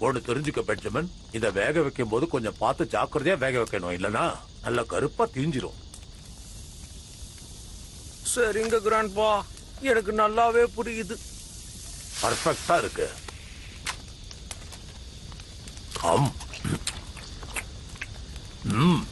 ஒண்ணு தெரிஞ்சுக்க பெஞ்சமின், இத வேக வைக்கும் போது கொஞ்சம் பார்த்து ஜாக்கிரதையா வேக வைக்கணும், இல்லனா நல்ல கருப்பா தீஞ்சிரும். சரிங்க கிராண்ட்பா, எனக்கு நல்லாவே புரியுது. பர்ஃபெக்டா இருக்கு. ம்.